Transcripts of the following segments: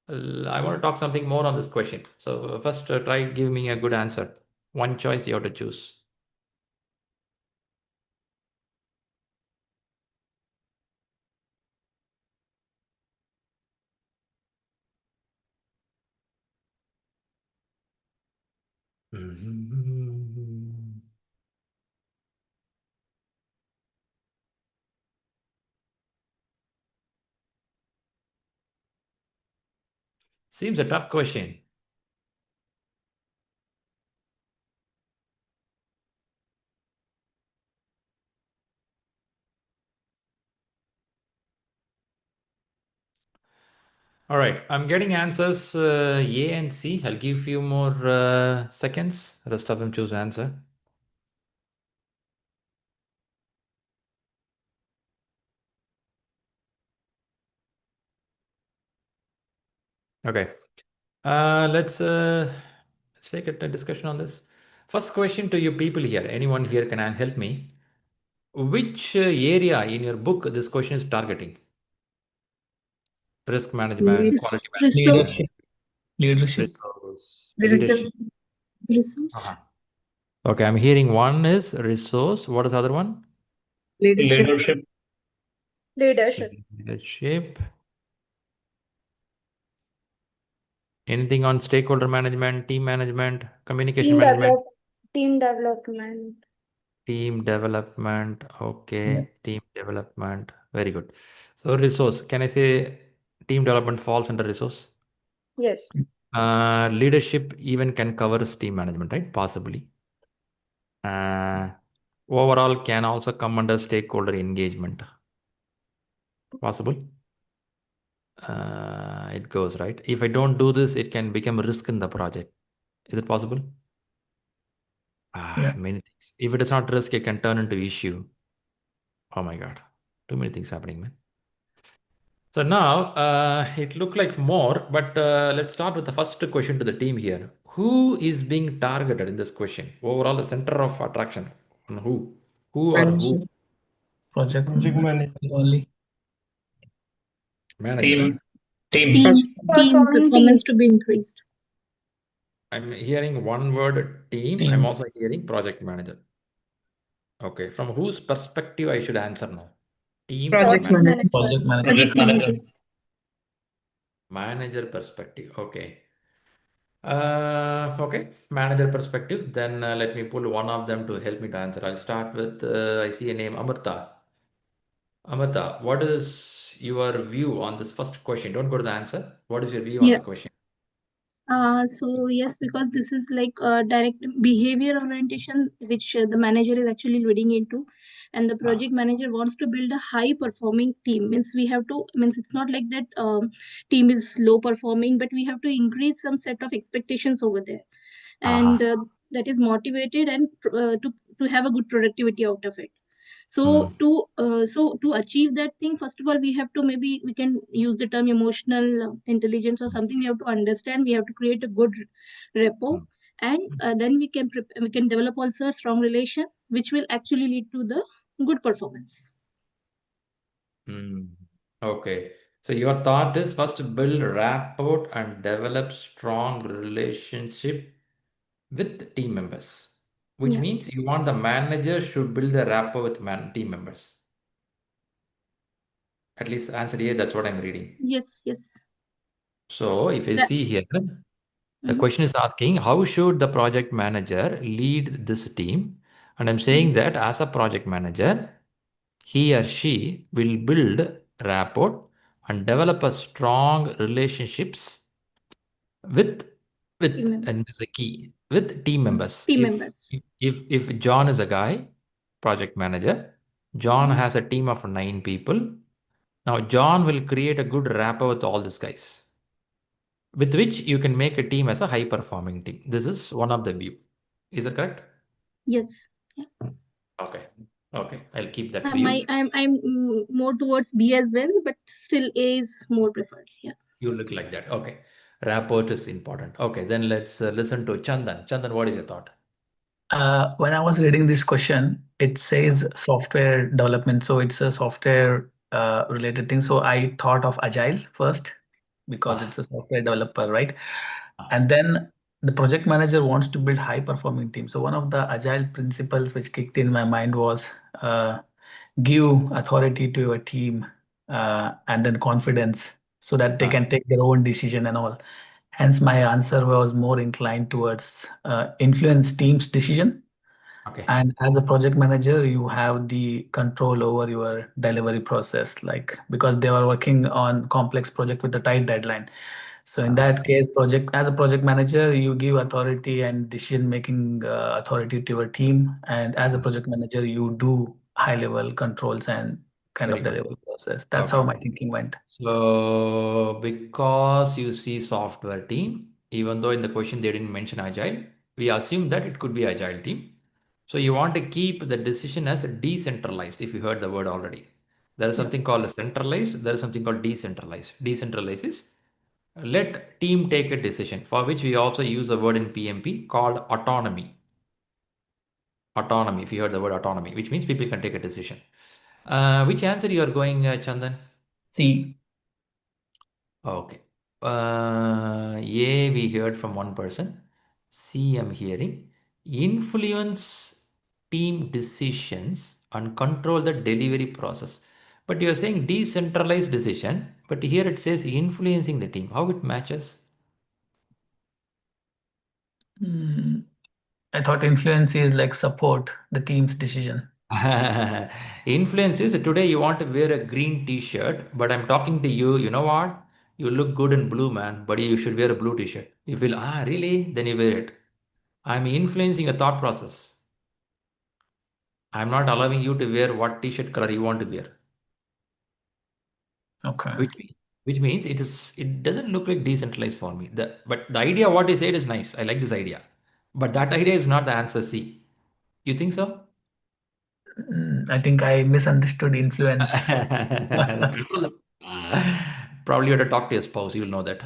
I want to talk something more on this question. So first, try give me a good answer. One choice you have to choose. Mhm. Seems a tough question. All right, I'm getting answers A and C. I'll give you more seconds. Rest of them choose answer. Okay. Let's take a discussion on this. First question to you people here. Anyone here can help me? Which area in your book this question is targeting? Risk management, quality management, Leadership. Leadership. resource, Leadership. leadership. Resource. Okay, I'm hearing one is resource. What is the other one? Leadership. Leadership. Leadership. Leadership. Anything on stakeholder management, team management, communication management? Team development. Team development. Okay, Yeah. team development. Very good. So resource. Can I say team development falls under resource? Yes. Leadership even can cover team management, right? Possibly. Overall can also come under stakeholder engagement. Possible. It goes, right? If I don't do this, it can become a risk in the project. Is it possible? Yeah. Many things. If it is not risk, it can turn into issue. Oh my God. Too many things happening, man. So now it looked like more, but let's start with the first question to the team here. Who is being targeted in this question? Overall, the center of attraction on who? Who or who? Manager. Project manager only. Manager. Team. Team performance to be increased. I'm hearing one word team. Team. I'm also hearing project manager. Okay, from whose perspective I should answer now? Team or Project manager? manager. Project manager. Project manager. Manager perspective. Okay. Okay, manager perspective. Then let me pull one of them to help me to answer. I'll start with I see a name Amrita. Amrita, what is your view on this first question? Don't go to the answer. What is your view on the Yeah. question? So yes, because this is like a direct behavior orientation, which the manager is actually leading into, and the project manager wants to build a high performing team. Means we have to, means it's not like that team is low performing, but we have to increase some set of expectations over there, and that is motivated and to have a good productivity out of it. So to achieve that thing, first of all, we have to, maybe we can use the term emotional intelligence or something. We have to understand, we have to create a good rapport, and then we can develop also a strong relation, which will actually lead to the good performance. Okay. So your thought is first build rapport and develop strong relationship with team members, which Yeah. means you want the manager should build the rapport with team members. At least answer A, that's what I'm reading. Yes. So if you see here, the question is asking how should the project manager lead this team? And I'm saying that as a project manager, he or she will build rapport and develop a strong relationships with and this is the key with team members. Team If members. if John is a guy, project manager, John has a team of 9 people. Now John will create a good rapport with all these guys, with which you can make a team as a high performing team. This is one of the view. Is that correct? Yes. Okay. Okay. I'll keep that view. I'm more towards B as well, but still A is more preferred. Yeah. You look like that. Okay. Rapport is important. Okay. Then let's listen to Chandan. Chandan, what is your thought? When I was reading this question, it says software development. So it's a software related thing. So I thought of Agile first. because Ah, it's a software developer, right? ah, And then the project manager wants to build high performing team. So one of the agile principles which kicked in my mind was uh, give authority to your team and then confidence so that they ah, can take their own decision and all. Hence, my answer was more inclined towards influence team's decision. okay. And as a project manager, you have the control over your delivery process, like because they were working on complex project with a tight deadline. So in Ah, that case, project as a project manager, you give authority and decision making authority to your team, and as a ah, project manager, you do high level controls and kind very of good. delivery process. That's how Okay. my thinking went. So, because you see software team, even though in the question they didn't mention agile, we assume that it could be agile team. So you want to keep the decision as decentralized, if you heard the word already. There is Yeah. something called centralized, there is something called decentralized. Decentralized is let team take a decision, for which we also use a word in PMP called autonomy. Autonomy, if you heard the word autonomy, which means people can take a decision. Which answer you are going, Chandan? See, Okay. A, we heard from one person. C, I'm hearing. Influence team decisions and control the delivery process. But you're saying decentralized decision, but here it says influencing the team. How it matches? mm, I thought influence is like support the team's decision. Influence is today you want to wear a green t-shirt, but I'm talking to you, you know what? You look good in blue, man, but you should wear a blue t-shirt. You feel, really? Then you wear it. I'm influencing your thought process. I'm not allowing you to wear what t-shirt color you want to wear. Okay. Which means, it doesn't look like decentralized for me. But the idea what you said is nice. I like this idea. But that idea is not the answer C. You think so? I think I misunderstood influence. The control. Probably you have to talk to your spouse. You'll know that.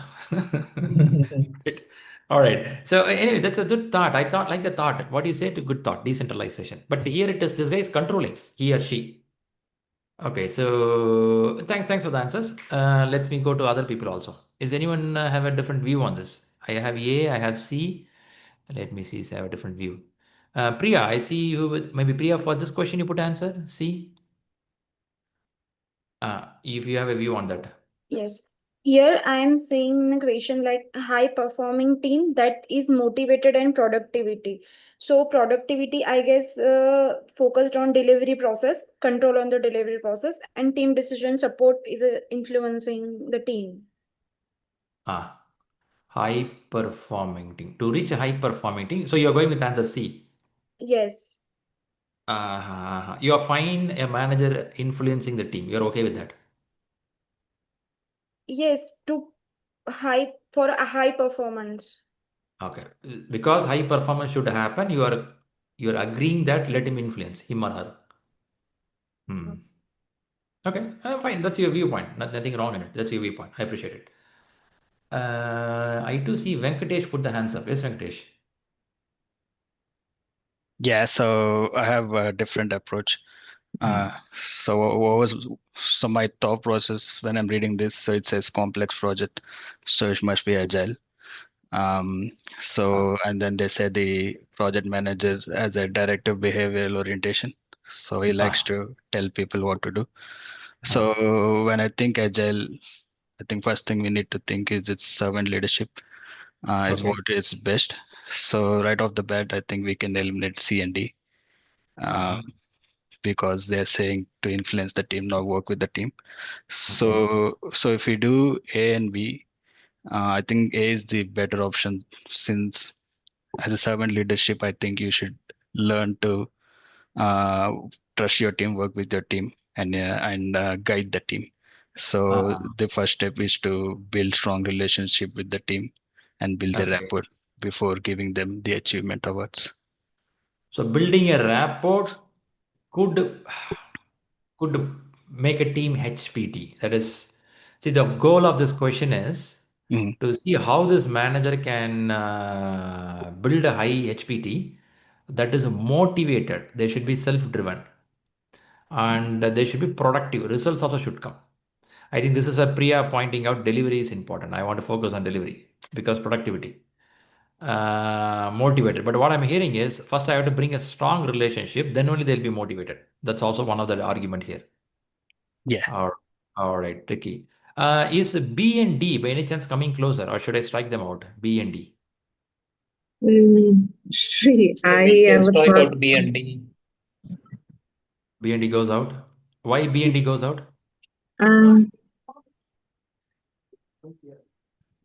Right. All right. So anyway, that's a good thought. I thought like the thought. What do you say to good thought? Decentralization. But here it is. This guy is controlling. He or she. Okay. So thanks for the answers. Let me go to other people also. Is anyone have a different view on this? I have A. I have C. Let me see. If I have a different view. Priya, I see you with maybe Priya for this question. You put answer C. If you have a view on that. Yes. Here I am saying a question like high performing team that is motivated and productivity. So productivity, I guess, focused on delivery process, control on the delivery process, and team decision support is influencing the team. Ah, high performing team. To reach a high performing team, so you're going with answer C. Yes. You're fine a manager influencing the team. You're okay with that. Yes, to high for a high performance. Okay. Because high performance should happen, you're agreeing that let him influence him or her. Hmm. Okay, fine. That's your viewpoint. Nothing wrong in it. That's your viewpoint. I appreciate it. I do see Venkatesh put the hands up. Yes, Venkatesh. Yeah, so I have a different approach. Hmm. Uh, so my thought process when I'm reading this, so it says complex project, so it must be agile. Um, Ah, so and then they say the project manager has a directive behavioral orientation, so he likes ah, to tell people what to do. ah. So when I think agile, I think first thing we need to think is its servant leadership is Okay. what is best. So right off the bat, I think we can eliminate C and D. Uh, Uh-huh. because they're saying to influence the team, not work with the team. Okay. So if we do A and B, I think A is the better option since as a servant leadership, I think you should learn to uh, trust your team, work with your team, and guide the team. So Uh-huh. the first step is to build strong relationship with the team and build a Okay. rapport before giving them the achievement awards. So building a rapport could could make a team HPT. That is, see, the goal of this question is Mhm. to see how this manager can build a high HPT that is motivated. They should be self-driven and they should be productive. Results also should come. I think this is where Priya pointing out delivery is important. I want to focus on delivery because productivity. Motivated. But what I'm hearing is first I have to bring a strong relationship, then only they'll be motivated. That's also one of the argument here. Yeah. All right, tricky. Is B and D by any chance coming closer, or should I strike them out? B and D. Shri, So we I can have a strike thought. out B and D. B and D goes out. Why B and D goes out? Um,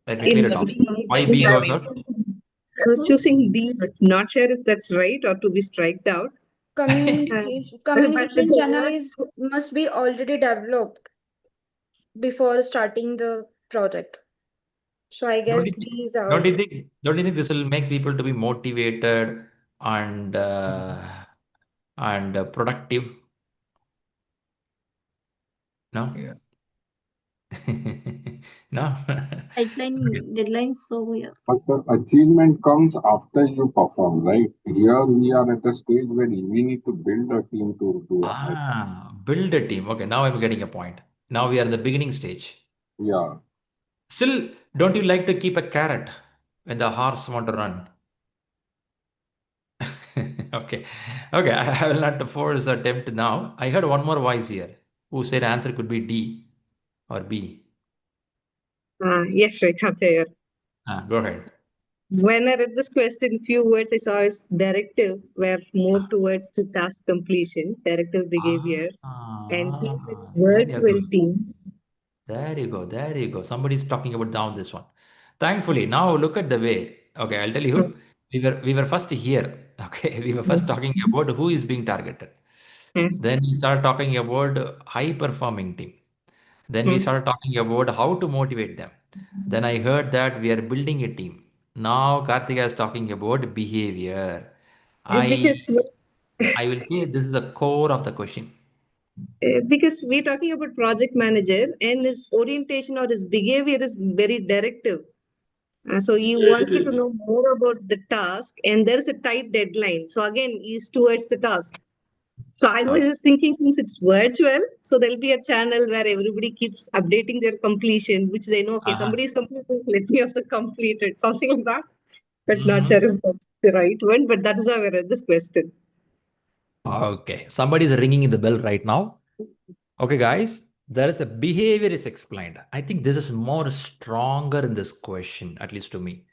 Let me clear it off. Why B I goes was, out? I was choosing D, but not sure if that's right or to be striked out. But Communication the channel words, must be already developed before starting the project. So I Don't guess you D think? is out. Don't you think this will make people to be motivated and productive? No. Yeah. No. Deadlines. So yeah. But the achievement comes after you perform, right? Here we are at a stage where we need to build a team to do a high. Build a team. Okay, now I'm getting a point. Now we are in the beginning stage. Yeah. Still, don't you like to keep a carrot when the horse want to run? Okay. Okay, I will not force attempt now. I heard one more voice here who said answer could be D or B. yes, right, I'm there. Go ahead. When I read this question, few words I saw is directive were more towards the task completion, directive behavior, and team with There you go. virtual team. There you go. There you go. Somebody's talking about down this one. Thankfully, now look at the way. Okay, I'll tell you. We were first here. Okay, we were first talking about who is being targeted. Then we started talking about high performing team. Then we started talking about how to motivate them. Then I heard that we are building a team. Now Karthika is talking about behavior. I Because I will say this is the core of the question. because we're talking about project manager and his orientation or his behavior is very directive. So he wants to know more about the task and there is a tight deadline. So again, he's towards the task. So I was just thinking since it's virtual, so there'll be a channel where everybody keeps updating their completion, which they know, okay, somebody is completing, let me also complete it, something like that. But not sure if that's the right one, but that is how I read this question. Okay, somebody is ringing in the bell right now. Okay, guys, there is a behavior is explained. I think this is more stronger in this question, at least to me.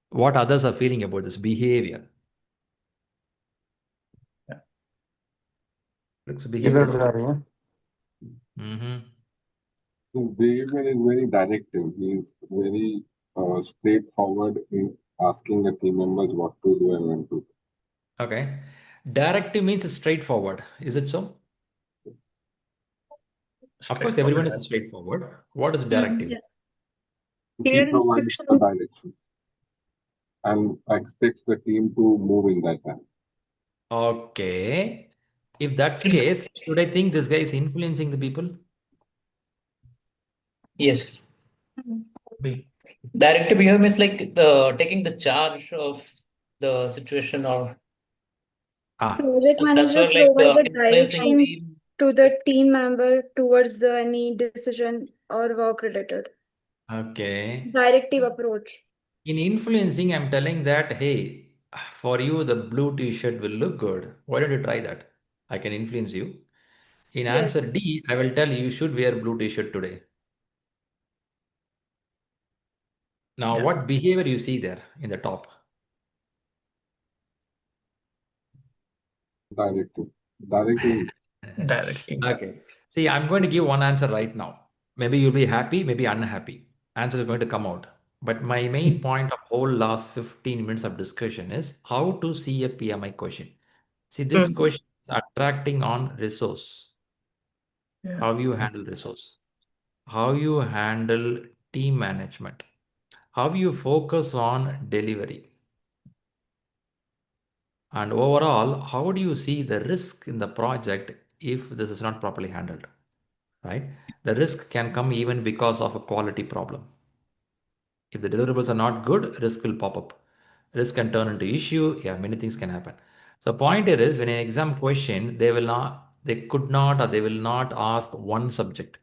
What others are feeling about this behavior? Looks behavior. His behavior is very directive. He's very straightforward in asking the team members what to do and when to do. Okay. Directive means straightforward. Is it so? Of course, everyone is straightforward. What is directive? Yeah. Clear He provides instruction. the directions and expects the team to move in that time. Okay. If that's the case, should I think this guy is influencing the people? Yes. B. Directive behavior means like taking the charge of the situation, or Project that's manager where like provide the influencing direction team. to the team member towards any decision or work related. Okay. Directive approach. In influencing, I'm telling that, hey, for you, the blue t-shirt will look good. Why don't you try that? I can influence you. In Yes. answer D, I will tell you, you should wear blue t-shirt today. Now, what behavior you see there in the top? Directive. Directive. Directly. Okay. See, I'm going to give one answer right now. Maybe you'll be happy, maybe unhappy. Answer is going to come out. But my main point of whole last 15 minutes of discussion is how to see a PMI question. See, this question is attracting on resource. How you handle resource. How you handle team management. How you focus on delivery. And overall, how do you see the risk in the project if this is not properly handled? Right? The risk can come even because of a quality problem. If the deliverables are not good, risk will pop up. Risk can turn into issue. Yeah, many things can happen. So point here is when an exam question, they will not, they could not, or they will not ask one subject.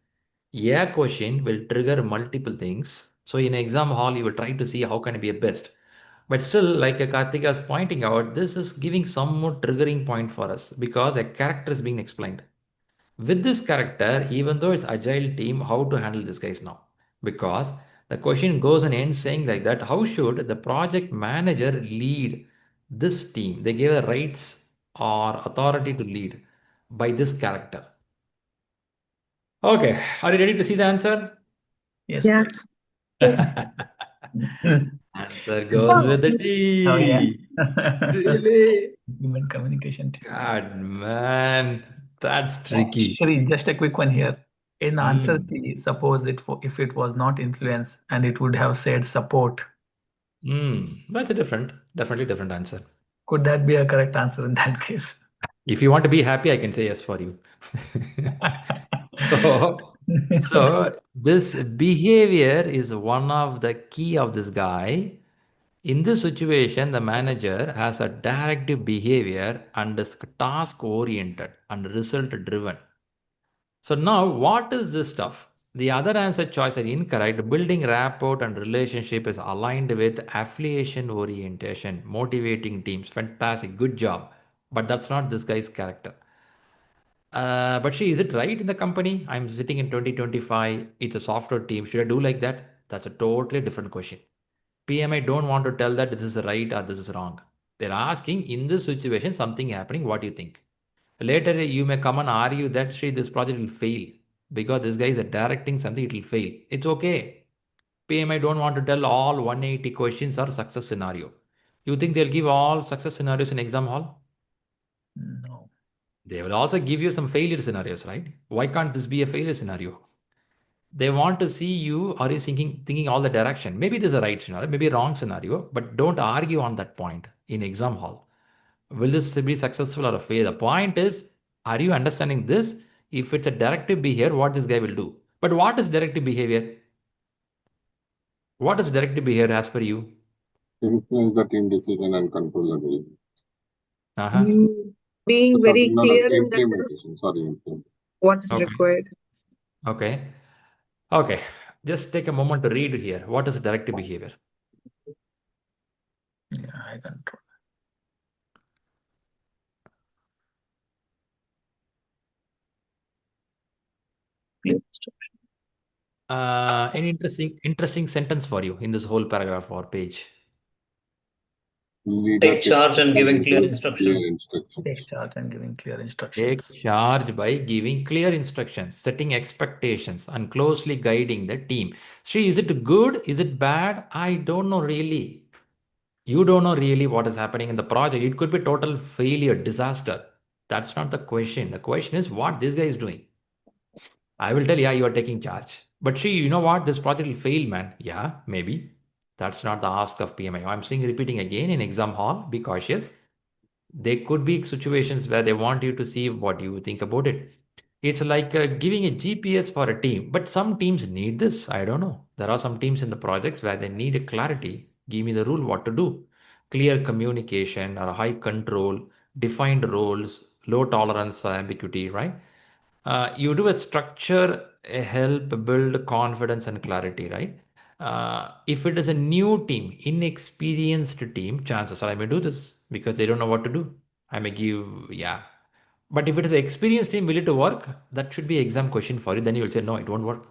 A question will trigger multiple things. So in exam hall, you will try to see how can I be a best. But still, like Karthika is pointing out, this is giving some more triggering point for us because a character is being explained. With this character, even though it's agile team, how to handle this guys now? Because the question goes and ends saying like that, how should the project manager lead this team? They gave the rights or authority to lead by this character. Okay, are you ready to see the answer? Yes, Yeah. please. Yes. Answer goes with the Oh, yeah. T. Really? Human communication team. God, man, that's tricky. Shri, just a quick one here. In answer Mm. C, suppose if it was not influence and it would have said support, That's a definitely different answer. could that be a correct answer in that case? If you want to be happy, I can say yes for you. So, so this behavior is one of the key of this guy. In this situation, the manager has a directive behavior and is task oriented and result driven. So now what is this stuff? The other answer choice are incorrect. Building rapport and relationship is aligned with affiliation orientation, motivating teams. Fantastic, good job. But that's not this guy's character. But is it right in the company? I'm sitting in 2025. It's a software team. Should I do like that? That's a totally different question. PMI don't want to tell that this is right or this is wrong. They're asking in this situation something happening. What do you think? Later you may come and argue that Shri, this project will fail because this guy is directing something. It will fail. It's okay. PMI don't want to tell all 180 questions or success scenario. You think they'll give all success scenarios in exam hall? No. They will also give you some failure scenarios, right? Why can't this be a failure scenario? They want to see you, are you thinking all the direction? Maybe this is a right scenario, maybe a wrong scenario, but don't argue on that point in exam hall. Will this be successful or a fail? The point is, are you understanding this? If it's a directive behavior, what this guy will do? But what is directive behavior? What is directive behavior as per you? Influence the team decision and control the delivery. Uh-huh. Being Sorry, very no, clear in that implementation. Sorry, implementation. what is Okay. required. Okay. Okay. Just take a moment to read here. What is directive behavior? Yeah, I control. Any interesting sentence for you in this whole paragraph or page? Leader Take charge and giving clear clear instruction. instructions. Take charge and giving clear Take instructions. charge by giving clear instructions, setting expectations, and closely guiding the team. Shri, is it good? Is it bad? I don't know really. You don't know really what is happening in the project. It could be total failure, disaster. That's not the question. The question is what this guy is doing. I will tell, yeah, you are taking charge. But Shri, you know what? This project will fail, man. Yeah, maybe. That's not the ask of PMI. I'm saying repeating again in exam hall, be cautious. There could be situations where they want you to see what you think about it. It's like giving a GPS for a team, but some teams need this. I don't know. There are some teams in the projects where they need a clarity. Give me the rule what to do. Clear communication or high control, defined roles, low tolerance for ambiguity, right? You do a structure, a help build confidence and clarity, right? If it is a new team, inexperienced team, chances are I may do this because they don't know what to do. I may give, yeah. But if it is an experienced team, will it work? That should be exam question for you. Then you will say, no, it won't work.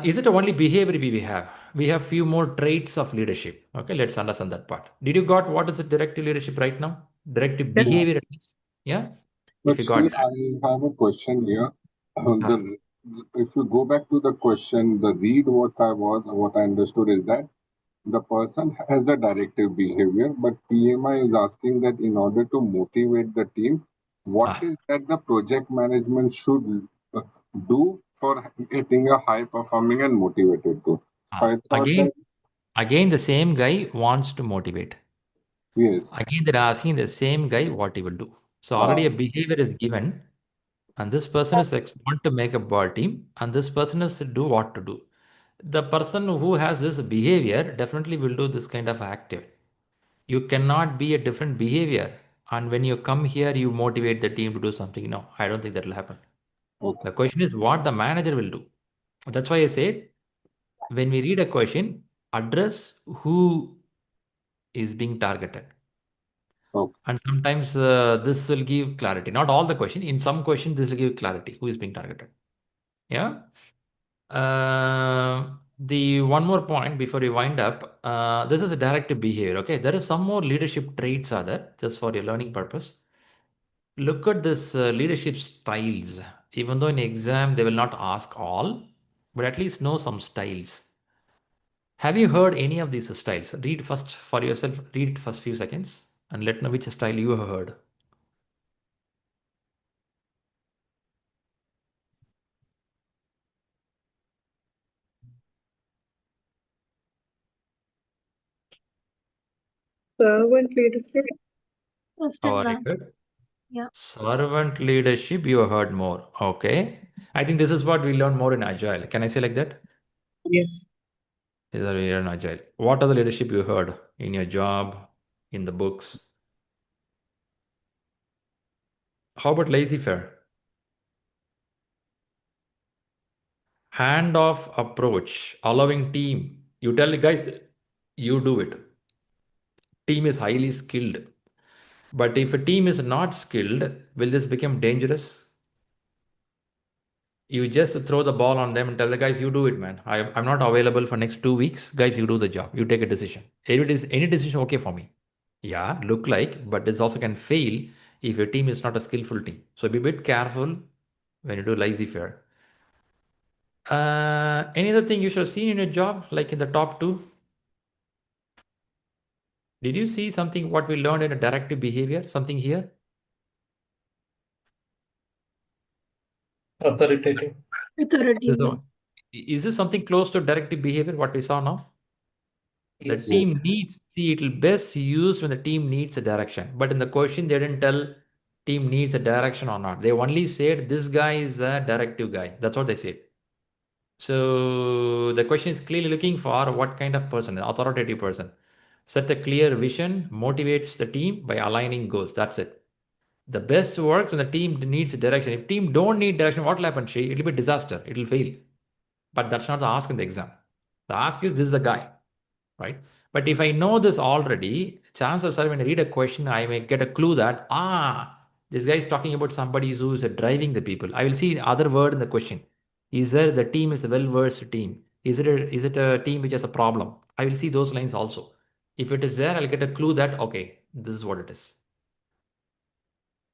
Is it only behavior we have? We have few more traits of leadership. Okay, let's understand that part. Did you got what is the directive leadership right now? Directive Yes. behavior at least. Yeah. If But you Shri, got I have a question here. Ah, If you go back to the question, the read what I understood is that the person has a directive behavior, but PMI is asking that in order to motivate the team, what ah, is that the project management should uh, do for getting a high performing and motivated to? So I thought Again, that again, the same guy wants to motivate. yes, Again, they're asking the same guy what he will do. So already a behavior is given, and this person is want to make a bar team, and this person is to do what to do. The person who has this behavior definitely will do this kind of active. You cannot be a different behavior, and when you come here, you motivate the team to do something. No, I don't think that will happen. Okay. The question is what the manager will do. That's why I said, when we read a question, address who is being targeted. Okay. And sometimes this will give clarity. Not all the question. In some questions, this will give clarity who is being targeted. Yeah. The one more point before we wind up. This is a directive behavior. Okay. There is some more leadership traits are there just for your learning purpose. Look at this leadership styles. Even though in exam they will not ask all, but at least know some styles. Have you heard any of these styles? Read first for yourself. Read it first few seconds and let know which style you have heard. Servant leadership. First Oh, and very last. good. Yeah. Servant leadership, you have heard more. Okay. I think this is what we learn more in Agile. Can I say like that? Yes. Is that we learn Agile? What are the leadership you heard in your job, in the books? How about laissez-faire? Hand-off approach, allowing team. You tell the guys, you do it. Team is highly skilled. But if a team is not skilled, will this become dangerous? You just throw the ball on them and tell the guys, you do it, man. I'm not available for next 2 weeks. Guys, you do the job. You take a decision. Any decision okay for me. Yeah, look like, but this also can fail if your team is not a skillful team. So be a bit careful when you do laissez-faire. Any other thing you should have seen in your job, like in the top two? Did you see something what we learned in a directive behavior? Something here? Authoritative. Authoritative. Is this something close to directive behavior, what we saw now? The Yes. team needs, see, it will best use when the team needs a direction. But in the question, they didn't tell team needs a direction or not. They only said this guy is a directive guy. That's what they said. So the question is clearly looking for what kind of person, an authoritative person. Set a clear vision, motivates the team by aligning goals. That's it. The best works when the team needs a direction. If team don't need direction, what will happen, Shri? It will be disaster. It will fail. But that's not the ask in the exam. The ask is this is the guy, right? But if I know this already, chances are when I read a question, I may get a clue that, this guy is talking about somebody who is driving the people. I will see other word in the question. Is there the team is a well-versed team? Is it a team which has a problem? I will see those lines also. If it is there, I'll get a clue that, okay, this is what it is.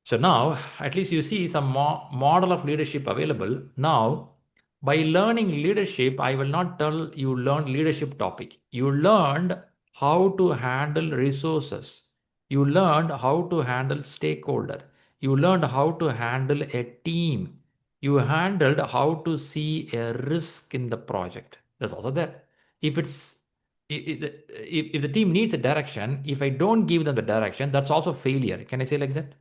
So now, at least you see some model of leadership available. Now, by learning leadership, I will not tell you learn leadership topic. You learned how to handle resources. You learned how to handle stakeholder. You learned how to handle a team. You handled how to see a risk in the project. That's also there. If it's if the team needs a direction, if I don't give them the direction, that's also failure. Can I say like that?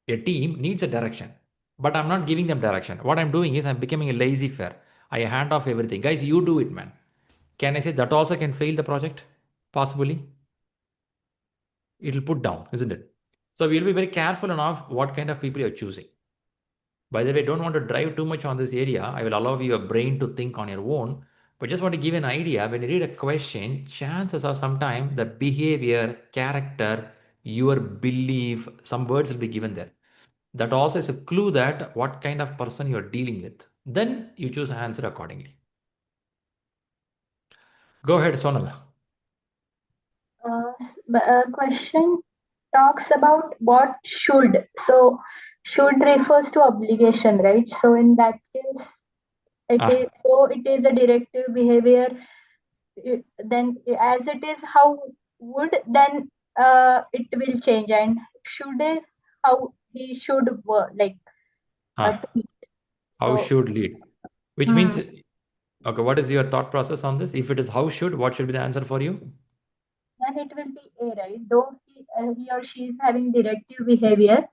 A team needs a direction, but I'm not giving them direction. What I'm doing is I'm becoming a laissez-faire. I hand off everything. Guys, you do it, man. Can I say that also can fail the project? Possibly. It'll put down, isn't it? So we'll be very careful enough what kind of people you're choosing. By the way, don't want to drive too much on this area. I will allow your brain to think on your own. But just want to give an idea. When you read a question, chances are sometimes the behavior, character, your belief, some words will be given there. That also is a clue that what kind of person you're dealing with. Then you choose answer accordingly. Go ahead, Sonal. Question talks about what should. So should refers to obligation, right? So in that case, it is a directive behavior. Then as it is how would, then it will change, and should is how he should work, like How so. should lead? Which means, okay, what is your thought process on this? If it is how should, what should be the answer for you? Then it will be A, right? Though he or she is having directive behavior,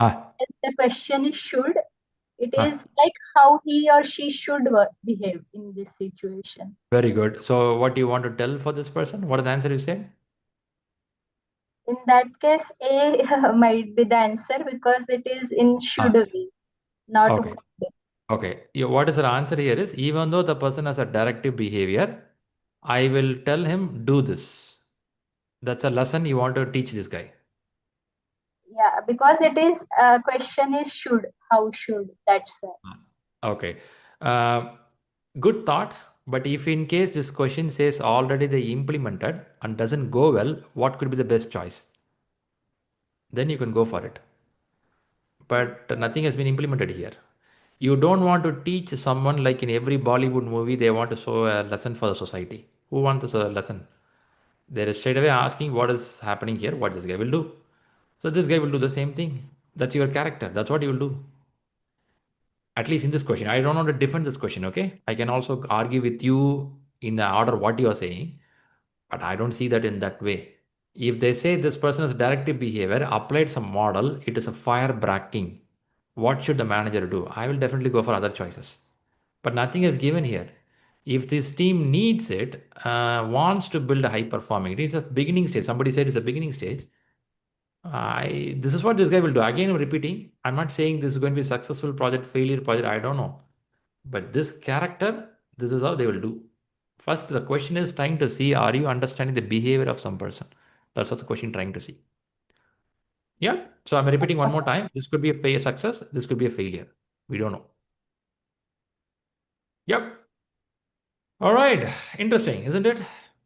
as the question is should, it is like how he or she should behave in this situation. Very good. So what do you want to tell for this person? What is the answer you said? In that case, A might be the answer because it is in should be. not Okay. Okay. What is the answer here is, even though the person has a directive behavior, I will tell him, do this. That's a lesson you want to teach this guy. Yeah, because it is question is should, how should, that's why. Okay. Good thought. But if in case this question says already they implemented and doesn't go well, what could be the best choice? Then you can go for it. But nothing has been implemented here. You don't want to teach someone like in every Bollywood movie, they want to show a lesson for the society. Who wants to show a lesson? They're straight away asking what is happening here, what this guy will do. So this guy will do the same thing. That's your character. That's what you will do. At least in this question. I don't want to defend this question, okay? I can also argue with you in the order what you are saying, but I don't see that in that way. If they say this person has directive behavior, applied some model, it is a fire bracking. What should the manager do? I will definitely go for other choices. But nothing is given here. If this team needs it, wants to build a high performing, it's a beginning stage. Somebody said it's a beginning stage. This is what this guy will do. Again, I'm repeating. I'm not saying this is going to be a successful project, failure project. I don't know. But this character, this is how they will do. First, the question is trying to see, are you understanding the behavior of some person? That's what the question trying to see. Yeah. So I'm repeating one more time. This could be a success. This could be a failure. We don't know. Yep. All right. Interesting, isn't it?